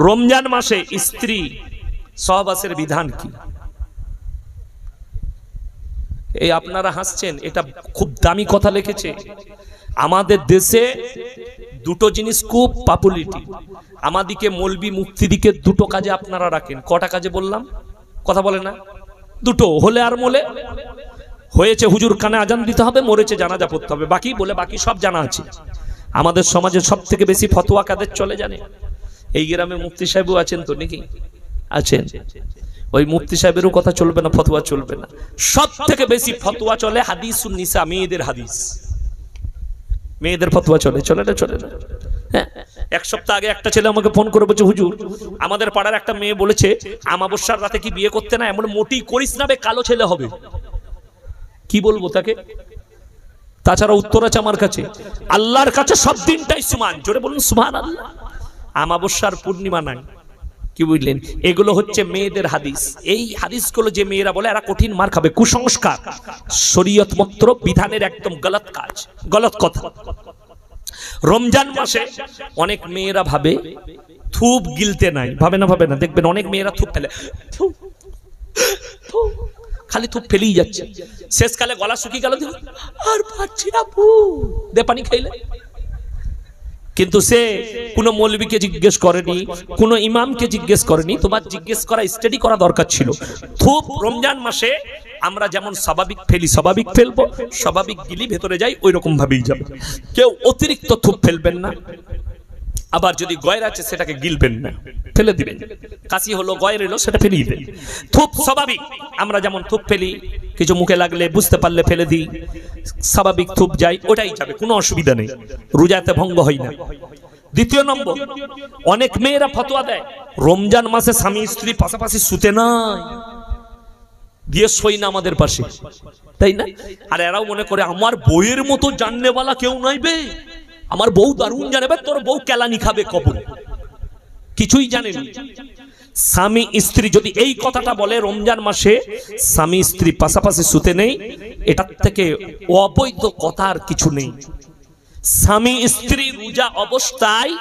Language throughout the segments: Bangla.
রমজান মাসে স্ত্রী সহবাসের বিধান কি? এই আপনারা হাসছেন, এটা খুব দামি কথা লিখেছে। আমাদের দেশে দুটো জিনিস খুব পপুলারিটি। আমাদিকে মৌলবি মুফতিদিকে দুটো কাজে আপনারা রাখেন। কটা কাজে বললাম? কথা বলে না? দুটো, হলে আর মোলে। হয়েছে হুজুর কানে আজান দিতে হবে, মরেছে জানাজা পড়তে হবে, বাকি বলে বাকি সব জানা আছে। আমাদের সমাজে সব থেকে বেশি ফতোয়া কাদের চলে জানে? এই গ্রামে মুফতি সাহেবও আছেন তো নাকি? আছেন। ওই মুফতি সাহেবেরও কথা চলবে না, ফতোয়া চলবে না। সব থেকে বেশি ফতোয়া চলে হাদিসুন নিসা, মেয়েদের হাদিস, মেয়েদের ফতোয়া চলে। চলে না? চলে না? হ্যাঁ, এক সপ্তাহ আগে একটা ছেলে আমাকে ফোন করে বলছে, হুজুর আমাদের পাড়ার একটা মেয়ে বলেছে আমাবস্যার রাতে কি বিয়ে করতে না, এমন মোটেই করিস না বে, কালো ছেলে হবে। কি বলবো তাকে? তাছাড়া উত্তর আছে আমার কাছে, আল্লাহর কাছে সব দিনটাই সমান। জোরে বলুন সুবহানাল্লাহ। আমাবস্যার পূর্ণিমা নাই। কি বুঝলেন? এগুলো হচ্ছে মেয়েদের হাদিস। এই হাদিসগুলো যে মেয়েরা বলে এরা কঠিন মার খাবে, কুসংস্কার, শরীয়ত মন্ত্র বিধানের একদম গলত কাজ, গলত কথা। রমজান মাসে অনেক মেয়েরা ভাবে থুপ গিলতে নাই, ভাবে না? ভাবে না? দেখবেন অনেক মেয়েরা থুপ ফেলে, খালি থুপ ফেলেই যাচ্ছে। শেষকালে গলা শুকিয়ে গেল, আর পাচ্ছি না, দে পানি খাইলে। কিন্তু সে কোনো মৌলবীকে জিজ্ঞেস করেনি, কোনো ইমামকে জিজ্ঞেস করেনি। তোমার জিজ্ঞেস করা, স্টাডি করা দরকার ছিল। থুপ রমজান মাসে আমরা যেমন স্বাভাবিক ফেলি, স্বাভাবিক ফেলবো, স্বাভাবিক গিলি ভেতরে যাই, ওই রকম ভাবেই যাবে। কেউ অতিরিক্ত থুপ ফেলবেন না। আবার যদি গয়ের আছে সেটাকে গিলবেন না, ফেলে দিবেন। কাশি হলো, গয়ের এলো, সেটা ফেলে দিবেন। থুপ স্বাভাবিক, আমরা যেমন থুপ ফেলি, কিছু মুখে লাগলে বুঝতে পারলে ফেলে দিই, স্বাভাবিক থুপ যাই, ওটাই যাবে, কোনো অসুবিধা নেই, রোজাতে ভঙ্গ হয় না। দ্বিতীয় নম্বর, অনেক মেয়েরা ফতোয়া দেয় রমজান মাসে স্বামী স্ত্রী পাশাপাশি শুতে নাই, দিয়ে সই না আমাদের পাশে, তাই না? আর এরাও মনে করে আমার বউয়ের মতো জাননেওয়ালা কেউ নাই বে, আমার বউ দারুণ জানে, তোর বউ কেলানি খাবে কবরে। কিছুই জানেনি। স্বামী স্ত্রী যদি এই কথাটা বলে রমজান মাসে স্বামী স্ত্রী পাশাপাশি শুতে নেই, এটার থেকে অবৈধ কথা আর কিছু নেই। স্বামী স্ত্রী রোজা অবস্থায়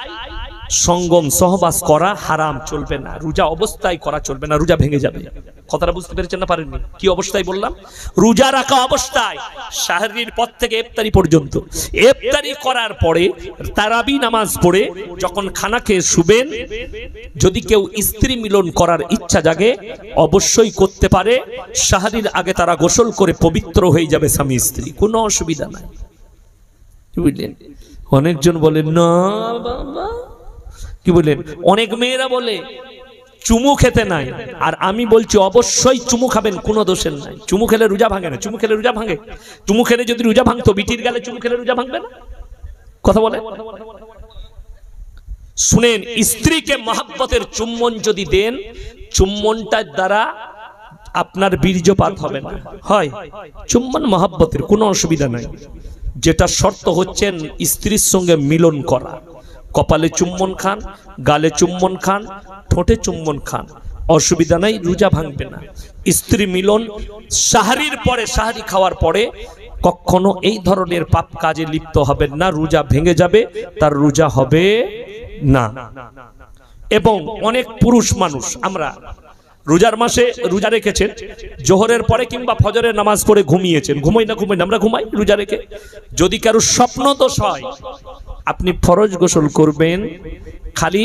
সঙ্গম সহবাস করা হারাম, চলবে না। রোজা অবস্থায় করা চলবে না, রোজা ভেঙে যাবে। কথাটা বুঝতে পেরেছেন না? পারেননি? কি অবস্থায় বললাম? রোজা রাখা অবস্থায়, সাহরির পর থেকে ইফতারি পর্যন্ত। ইফতারি করার পরে তারাবি নামাজ পড়ে যখন খানা খেয়ে শুবেন, যদি কেউ স্ত্রী মিলন করার ইচ্ছা জাগে অবশ্যই করতে পারে। সাহরির আগে তারা গোসল করে পবিত্র হয়ে যাবে স্বামী স্ত্রী, কোনো অসুবিধা নাই। বুঝলেন? অনেকজন বলেন না বাবা, কি বলেন? অনেক মেয়েরা বলে চুমু খেতে নাই, আর আমি বলছি অবশ্যই চুমু খাবেন, কোনো দোষের নাই। চুমু খেলে রোজা ভাঙে না? চুমু খেলে রোজা ভাঙে? চুমু খেলে যদি রোজা ভাঙতো, বিটির গালে চুমু খেলে রোজা ভাঙবে না? কথা বলে শুনেন, স্ত্রীকে মহব্বতের চুম্বন যদি দেন, চুম্বনটার দ্বারা আপনার বীর্যপাত হবে না। হয় চুম্বন মহব্বতের, কোনো অসুবিধা নাই। যেটা শর্ত হচ্ছেন স্ত্রীর সঙ্গে মিলন করা। কপালে চুম্বন খান, গালে চুম্বন খান, ঠোঁটে চুম্বন খান, অসুবিধা নাই, রোজা ভাঙবে না। স্ত্রী মিলন সাহরির পরে, সাহরি খাওয়ার পরে কখনো এই ধরনের পাপ কাজে লিপ্ত হবেন না, রোজা ভেঙে যাবে, তার রোজা হবে না। এবং অনেক পুরুষ মানুষ আমরা রোজার মাসে রোজা রেখেছেন, জোহরের পরে কিংবা ফজরের নামাজ পড়ে ঘুমিয়েছেন। ঘুমাই না? ঘুমাই না, আমরা ঘুমাই রোজা রেখে। যদি কারো স্বপ্ন দোষ হয়, আপনি ফরজ গোসল করবেন, খালি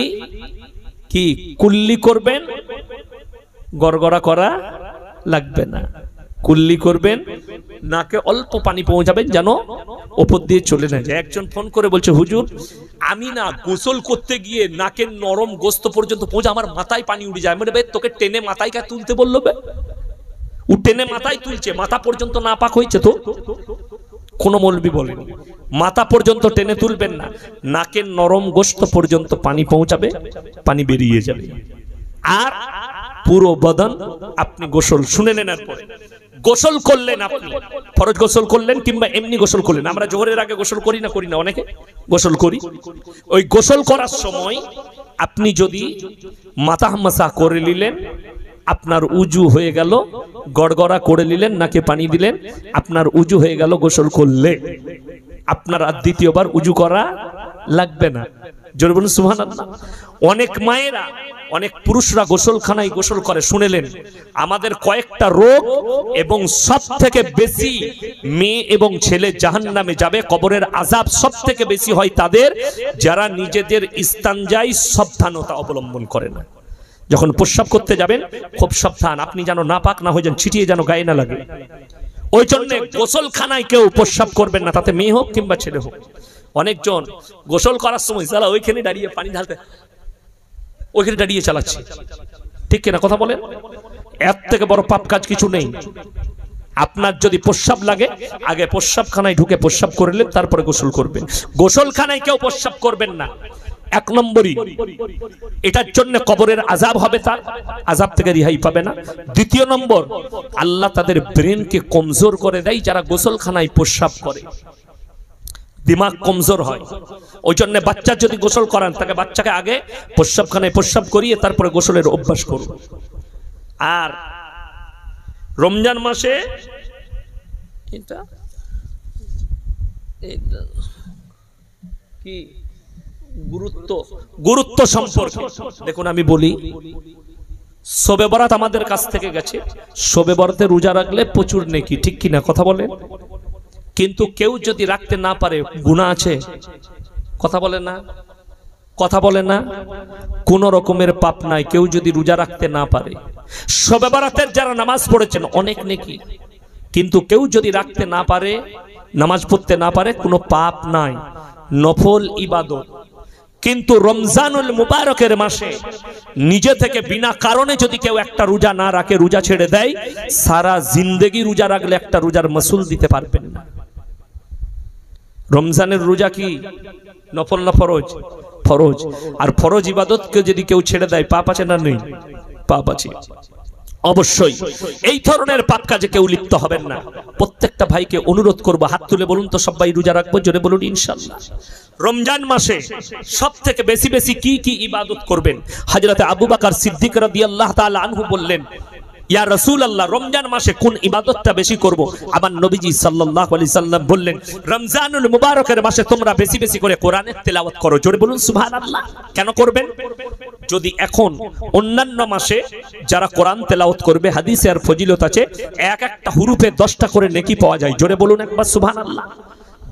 কি কুল্লি করবেন, গড়গড়া করা লাগবে না। কুল্লি করবেন, নাকে অল্প পানি পৌঁছাবেন যেন ওপর দিয়ে চলে না যায়। একজন ফোন করে বলছে, হুজুর আমি না গোসল করতে গিয়ে নাকের নরম গোস্ত পর্যন্ত পৌঁছে আমার মাথায় পানি উঠে যায়। মানে ভাই তোকে টেনে মাথায় কা তুলতে বললো বে? ও টেনে মাথায় তুলছে, মাথা পর্যন্ত না পাক হয়েছে তো? কোন মৌলবি বলেনি মাথা পর্যন্ত টেনে তুলবেন না, নাকের নরম গোস্ত পর্যন্ত পানি পৌঁছাবে, পানি বেরিয়ে যাবে। আর পুরো বদন আপনি গোসল, শুনে নেন, পরে গোসল করলেন, আপনি ফরজ গোসল করলেন কিংবা এমনি গোসল করলেন। আমরা জোহরের আগে গোসল করি না? করি না? অনেকে গোসল করি। ওই গোসল করার সময় আপনি যদি মাথা মাসা করে নিলেন, আপনার উজু হয়ে গেল। গড়গড়া করে নিলেন, নাকে পানি দিলেন, আপনার উজু হয়ে গেল। গোসল করলে আপনার আর দ্বিতীয়বার উজু করা লাগবে না। জোরে বলুন সুবহানাল্লাহ। অনেক মায়েরা অনেক পুরুষরা গোসলখানায় গোসল করে, শুনেলেন আমাদের কয়েকটা রোগ এবং সব থেকে বেশি মেয়ে এবং ছেলে জাহান্নামে যাবে, কবরের আযাব সব থেকে বেশি হয় তাদের যারা নিজেদের ইস্তানজায় সাবধানতা অবলম্বন করে না। যখন প্রস্রাব করতে যাবেন খুব সাবধান, আপনি যেন নাপাক না হয়ে যান, ছিটিয়ে যেন গায়ে না লাগে। ওই জন্য গোসলখানায় কেউ প্রস্রাব করবেন না, তাতে মেয়ে হোক কিংবা ছেলে হোক। অনেকজন গোসল করার সময় সালা ওইখানে দাঁড়িয়ে পানি ঢালতে ওইখানে দাঁড়িয়ে চালাচ্ছে, ঠিক কিনা কথা বলেন? এর থেকে বড় পাপ কাজ কিছু নেই। আপনার যদি প্রস্রাব লাগে আগে প্রস্রাবখানায় ঢুকে প্রস্রাব করলেন, তারপরে গোসল করবেন। গোসলখানায় কেউ প্রস্রাব করবেন না। এক নম্বরই এটার জন্য কবরের আযাব হবে, তার আযাব থেকে রেহাই পাবে না। দ্বিতীয় নম্বর, আল্লাহ তাদের ব্রেনকে কমজোর করে দেয় যারা গোসলখানায় প্রস্রাব করে, দিমাগ কমজোর হয়। ওই জন্য বাচ্চা যদি গোসল করান তাকে বাচ্চাকে আগে প্রস্রাবখানায় প্রস্রাব করিয়ে তারপরে গোসলের অভ্যাস করুন। আর রমজান মাসে এটা কি গুরুত্ব সম্পর্কে দেখুন, আমি বলি শবে বরাত আমাদের কাছ থেকে গেছে, শবে বরাতে রোজা রাখলে প্রচুর নেকি, ঠিক কিনা কথা বলেন? কিন্তু কেউ যদি রাখতে না পারে গুনাহ আছে, কথা বলে না, কথা বলে না, কোন রকমের পাপ নাই কেউ যদি রোজা রাখতে না পারে। শবে বরাতের যারা নামাজ পড়েছেন অনেক নেকি, কিন্তু কেউ যদি রাখতে না পারে, নামাজ পড়তে না পারে, কোনো পাপ নাই, নফল ইবাদত। কিন্তু রমজানুল মুবারকের মাসে নিজে থেকে বিনা কারণে যদি কেউ একটা রোজা না রাখে, রোজা ছেড়ে দেয়, সারা জিন্দেগি রোজা রাখলে একটা রোজার মাসুল দিতে পারবেন না। রমজানের রোজা কি নফল না ফরজ? ফরজ। আর ফরজ ইবাদতকে যদি কেউ ছেড়ে দেয় পাপ আছে না নেই? পাপ আছে অবশ্যই। এই ধরনের পাপ কাজে কেউ লিপ্ত হবেন না। প্রত্যেকটা ভাইকে অনুরোধ করব, হাত তুলে বলুন তো সবাই রোজা রাখবো, জোরে বলুন ইনশাআল্লাহ। রমজান মাসে সবথেকে বেশি বেশি কি ইবাদত করবেন? হযরত আবু বকর সিদ্দিক রাদিয়াল্লাহু তাআলা আনহু বললেন, ইয়া রাসূলুল্লাহ, রমজান মাসে কোন ইবাদতটা বেশি করব? আমার নবীজি সাল্লাল্লাহু আলাইহি সাল্লাম বললেন, রমজানুল মুবারকের মাসে তোমরা বেশি বেশি করে কোরআনের তেলাওয়াত করো। জোরে বলুন সুবহানাল্লাহ। কেন করবেন? যদি এখন অন্যান্য মাসে যারা কোরআন তেলাওয়াত করবে, হাদিসে আর ফজিলত আছে, এক একটা হুরুফে 10টা করে নেকি পাওয়া যায়। জোরে বলুন একবার সুবহানাল্লাহ।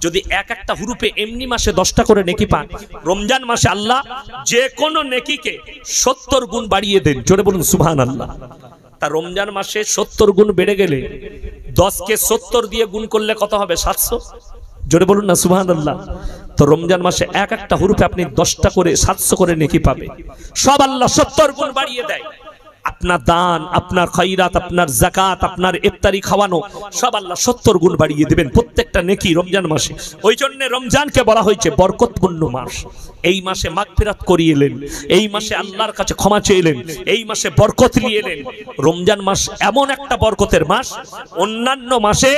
যদি এক একটা হুরুফে এমনি মাসে 10টা করে নেকি পান, রমজান মাসে আল্লাহ যে কোনো নেকিকে 70 গুণ বাড়িয়ে দেন। জোরে বলুন সুবহানাল্লাহ। তা রমজান মাসে 70 গুণ বেড়ে গেলে 10কে 70 দিয়ে গুণ করলে কত হবে? 700। জোরে বলুন না সুবহানাল্লাহ। তো রমজান মাসে এক একটা হুরুফে আপনি 10টা করে 700 করে নেকি পাবে। সব আল্লাহ 70 গুণ বাড়িয়ে দেয়। আপনার দান, আপনার খয়রাত, আপনার যাকাত, আপনার ইফতারি খাওয়ানো সব আল্লাহ 70 গুণ বাড়িয়ে দিবেন প্রত্যেকটা নেকি রমজান মাসে। ওই জন্য রমজানকে বলা হয়েছে বরকতপূর্ণ মাস। এই মাসে মাগফিরাত করিয়েলেন, এই মাসে আল্লাহর কাছে ক্ষমা চেয়েলেন, এই মাসে বরকত নিয়ে এলেন। রমজান মাস এমন একটা বরকতের মাস, অন্যান্য মাসে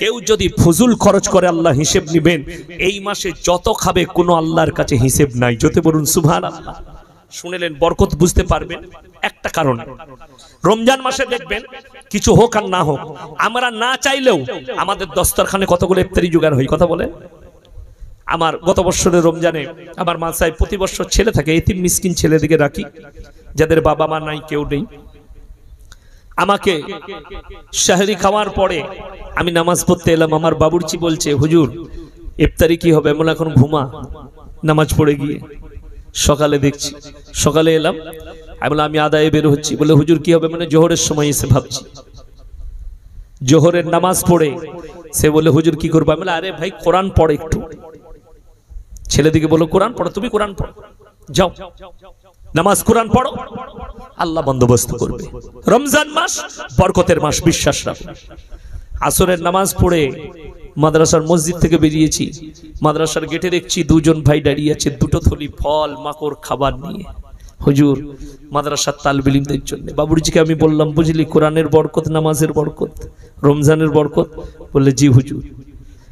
কেউ যদি ফজুল খরচ করে আল্লাহ হিসেব নেবেন, এই মাসে যত খাবে কোনো আল্লাহর কাছে হিসেব নাই। যতে বলুন সুবহানাল্লাহ। শুনেলেন বরকত বুঝতে পারবেন একটা কারণ, রমজান মাসে দেখবেন কিছু হোক আর না হোক, আমরা না চাইলেও আমাদের দস্তরখানে কতগুলো ইফতারি জোগাড় হয়। কথা বলে, আমার গত বছরের রমজানে আমার মাদ্রাসায় প্রতি বছর ছেলে থাকে, এতিম মিসকিন ছেলেদিকে রাখি, যাদের বাবা মা নাই, কেউ নেই। আমাকে শাহরি খাওয়ার পরে আমি নামাজ পড়তে এলাম, আমার বাবুর্চি বলছে, হুজুর ইফতারি কি হবে? বলে এখন ঘুমা, নামাজ পড়ে গিয়ে। সকালে দেখছি, সকালে এলাম, আমি বললাম আমি আদায়ে বের হচ্ছি। বলে হুজুর কি হবে? মানে জোহরের সময় এসে ভাবছি। জোহরের নামাজ পড়ে সে বলে হুজুর কি করবো? আমি বলে আরে ভাই কোরআন পড়ে একটু। ছেলেদিকে বলো কোরআন পড়ো, তুমি কোরআন পড়ো, যাও নামাজ কোরআন পড়ো, আল্লাহ বন্দোবস্ত করবে। রমজান মাস বরকতের মাস, বিশ্বাস রাখো। আসরের নামাজ পড়ে মাদ্রাসার মসজিদ থেকে বেরিয়েছি, মাদ্রাসার গেটে দেখছি দুজন ভাই দাঁড়িয়ে আছে, দুটো থলি ফল মাকড় খাবার নিয়ে। হুজুর মাদ্রাসার তালিবে ইলমদের জন্য। বাবুর্চিকে আমি বললাম, বুঝলি কোরআনের বরকত, নামাজের বরকত, রমজানের বরকত? বললে জি হুজুর।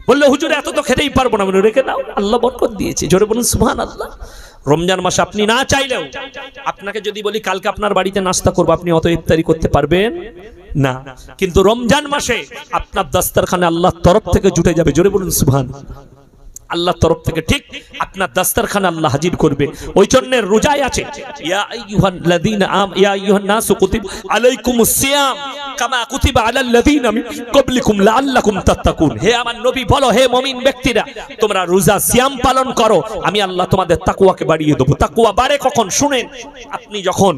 বললে হুজুর এত তো খেতেই পারবো না। বলে রেখে দাও, আল্লাহ বরকত দিয়েছে। জোরে বলুন সুবহানাল্লাহ। রমজান মাসে আপনি না চাইলেও, আপনাকে যদি বলি কালকে আপনার বাড়িতে নাস্তা করবো, আপনি অত ইফতারি করতে পারবেন না। কিন্তু রমজান মাসে আপনার দস্তরখানে আল্লাহর তরফ থেকে জুটে যাবে। জোরে বলুন সুবহানাল্লাহ। আল্লাহর তরফ থেকে ঠিক আপনার দস্তরখানে আল্লাহ হাজির করবে। ওই জন্য রোজায় আছে ইয়া আইয়ুহাল্লাযীনা ইয়া আইয়ুহান নাসু কুতিবা আলাইকুমুস সিয়াম কামা কুতিবা আলাল লাযীনা মিন ক্বাবলিকুম লাআল্লাকুম তাত্তাকুন। হে আমার নবী বলো, হে মুমিন ব্যক্তিরা, তোমরা রোজা সিয়াম পালন করো, আমি আল্লাহ তোমাদের তাকওয়াকে বাড়িয়ে দেব। তাকওয়া বাড়ে কখন শুনেন, আপনি যখন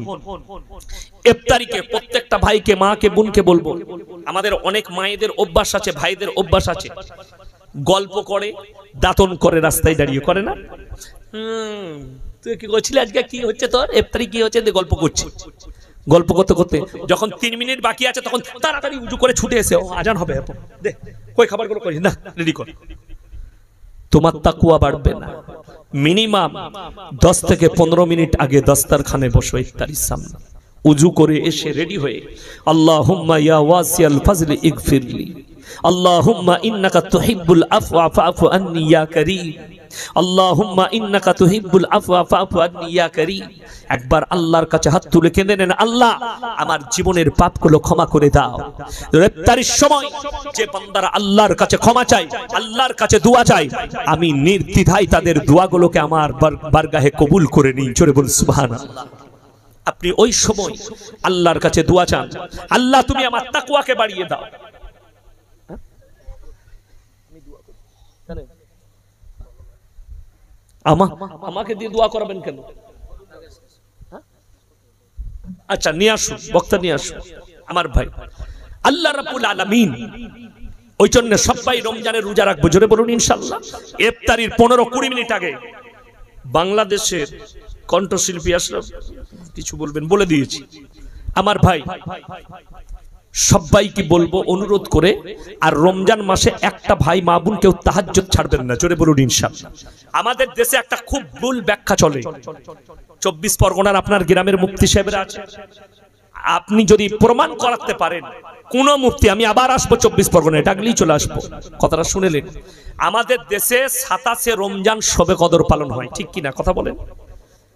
ইফতারিকে প্রত্যেকটা ভাইকে, মাকে, বোনকে বলবো, আমাদের অনেক মায়েদের অভ্যাস আছে, ভাইদের অভ্যাস আছে, গল্প করে, দাতন করে, রাস্তায় দাঁড়িয়ে করে না, তুই কি করছিলি আজকে, কি হচ্ছে তোর ইফতারি, কি হচ্ছে, গল্প করছি। গল্প করতে করতে যখন 3 মিনিট বাকি আছে তখন তাড়াতাড়ি উজু করে ছুটে এসে আজান হবে, দে কই খাবারগুলো করিস না, রেডি কর। তোমার তাকওয়া বাড়বে না। মিনিমাম 10 থেকে 15 মিনিট আগে দস্তরখানে বসো ইফতারির সামনে, উজু করে এসে রেডি হয়ে আল্লাহুম্মা ইয়া ওয়াসিয়াল ফাজলি ইগফিরলি, আল্লাহুম্মা ইন্নাকা তুহিব্বুল আফওয়া ফাআফু আন্নি ইয়া কারীম, আল্লাহুম্মা ইন্নাকা তুহিব্বুল আফওয়া ফাআফু আন্নি ইয়া কারীম। একবার আল্লাহর কাছে হাত তুলে কেঁদে নেন, আল্লাহ আমার জীবনের পাপগুলো ক্ষমা করে দাও। ইফতারির সময় যে বান্দারা আল্লাহর কাছে ক্ষমা চায়, আল্লাহর কাছে দোয়া চায়, আমি নির্দ্বিধায় তাদের দোয়াগুলোকে আমার বারগাহে কবুল করে নিই। জোরে বলুন সুবহানাল্লাহ। আপনি ওই সময় আল্লাহর কাছে দোয়া চান, আল্লাহ তুমি আমার তাকওয়াকে বাড়িয়ে দাও। আমাকে দিয়ে দোয়া করাবেন কেন? আচ্ছা নিয়ে আসুন, বক্তা নিয়ে আসুন আমার ভাই। আল্লাহ রাব্বুল আলামিন ওই জন্য সবাই রমজানের রোজা রাখবো, জোরে বলুন ইনশাআল্লাহ। ইফতারির 15-20 মিনিট আগে বাংলাদেশের কণ্ঠশিল্পী আশরাফ কিছু বলবেন বলে দিয়েছি। আমার ভাই সবাইকে বলবো অনুরোধ করে, আর রমজান মাসে একটা ভাই মা বোন কেউ তাহাজ্জুদ ছাড়বেন না, জোরে বলুন ইনশাআল্লাহ। আমাদের দেশে একটা খুব ভুল ব্যাখ্যা চলে, 24 পরগনার আপনার গ্রামের মুফতি সাহেবরা আছে, আপনি যদি প্রমাণ করাতে পারেন কোন মুফতি, আমি আবার আসবো 24 পরগনায়, ডাকলেই চলে আসবো, কথাটা শুনেলেন। আমাদের দেশে 27 রমজান শবে কদর পালন হয়, ঠিক কিনা কথা বলেন?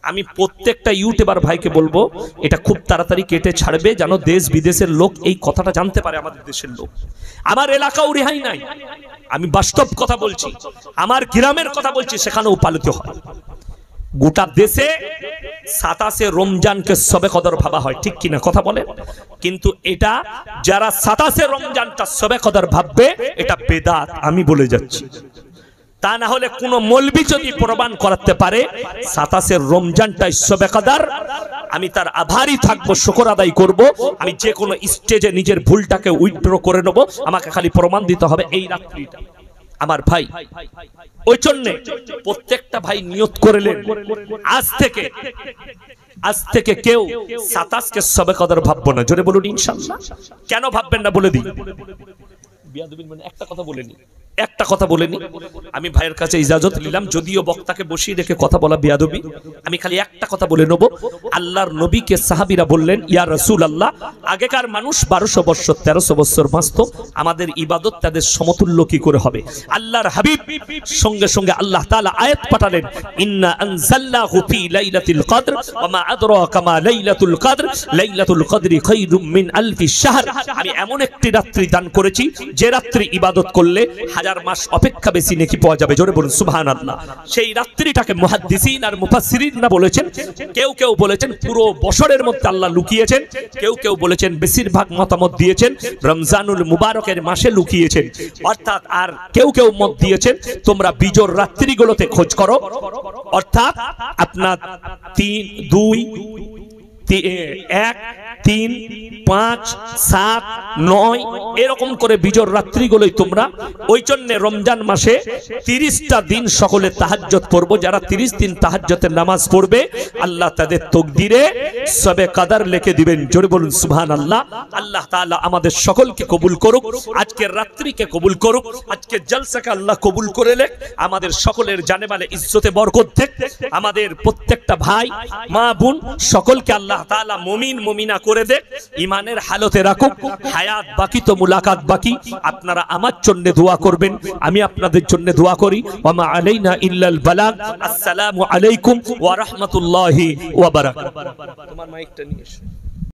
আমি প্রত্যেকটা ইউটিউবার ভাইকে বলবো এটা খুব তাড়াতাড়ি কেটে ছাড়বে, যেন দেশ বিদেশের লোক এই কথাটা জানতে পারে। আমাদের দেশের লোক, আমার এলাকাও রেহাই নাই, আমি বাস্তব কথা বলছি, আমার গ্রামের কথা বলছি, সেখানেও পালিত হয়। গোটা দেশে 27 রমজানকে শবে কদর ভাবা হয়, ঠিক কিনা কথা বলেন? কিন্তু এটা যারা 27 রমজানটা শবে কদর ভাববে এটা বেদাত, আমি বলে যাচ্ছি। তা না হলে কোন মৌলবি যদি প্রমাণ করাতে পারে 27 রমজানটাই শবে কদর, আমি তার আভারী থাকবো, শুকর আদায় করব। আমি যে কোনো স্টেজে নিজের ভুলটাকে উইথড্র করে নেব, আমাকে খালি প্রমাণ দিতে হবে এই রাত্রিটা। আমার ভাই ওই জন্য প্রত্যেকটা ভাই নিয়ত করলেন আজ থেকে কেউ 27 কে শবে কদর ভাববো না, জোরে বলুন ইনশাআল্লাহ। কেন ভাববেন না বলে দিই, একটা কথা বলেনি, আমি ভাইয়ের কাছে ইজাজত নিলাম, যদিও বক্তাকে বসিয়ে রেখে কথা বলা বিয়াদবি, আমি খালি একটা কথা বলে নেব। আল্লাহর নবীকে সাহাবীরা বললেন, ইয়া রাসূলুল্লাহ, আগেকার মানুষ 1200 বছর 1300 বছর বাঁচত, আমাদের ইবাদত তাদের সমতুল্য কি করে হবে? আল্লাহর হাবিব সঙ্গে সঙ্গে আল্লাহ তাআলা আয়াত পাঠালেন, ইন্না আনজালনাহু ফি লাইলাতুল কদর ওয়া মা আদরাকা মা লাইলাতুল কদর, লাইলাতুল কদরি খায়রুম মিন আলফি শাহর। আমি এমন একটি রাত্রি দান করেছি যে রাত্রি ইবাদত করলে 1000 মাস অপেক্ষা বেশি নেকি পাওয়া যাবে, জোরে বলুন সুবহানাল্লাহ। সেই রাত্রিটাকে মুহাদ্দিসিন আর মুফাসসিরিনরা বলেছেন, কেউ বলেছেন পুরো বছরের মধ্যে আল্লাহ লুকিয়েছেন, কেউ বলেছেন বেশিরভাগ মতামত দিয়েছেন রমজানুল মুবারকের মাসে লুকিয়েছেন, অর্থাৎ আর কেউ মত দিয়েছেন তোমরা বিজোর রাত্রিগুলোতে খোঁজ করো, অর্থাৎ আপনার 3, 2, 1, 3, 5, 7, 9 এরকম করে বিজোর রাত্রিগুলোই তোমরা। ওই জন্য রমজান মাসে 30টা দিন সকলে তাহাজ্জুদ পড়বো। যারা 30 দিন তাহাজ্জুদের নামাজ পড়বে আল্লাহ তাদের তকদিরে শবে কদর লিখে দিবেন, জোরে বলুন সুবহানাল্লাহ। আল্লাহ তাআলা আমাদের সকলকে কবুল করুক, আজকের রাত্রিকে কবুল করুক, আজকের জলসাকে আল্লাহ কবুল করে নেক, আমাদের সকলের জানে মালে ইজ্জতে বরকত দেখ, আমাদের প্রত্যেকটা ভাই মা বোন সকলকে আল্লাহ তাআলা মুমিন মুমিনা করে দেখ, ইমানের হালতে রাখুক। হায়াত বাকি তো মুলাকাত বাকি, আপনারা আমার জন্য দোয়া করবেন, আমি আপনাদের জন্য দোয়া করি। ওয়া মা আলাইনা ইল্লাল বালাগ। আসসালামু আলাইকুম ওয়া রাহমাতুল্লাহি ওয়া বারাকাতুহু। তোমার মাইকটা নিয়ে এসো।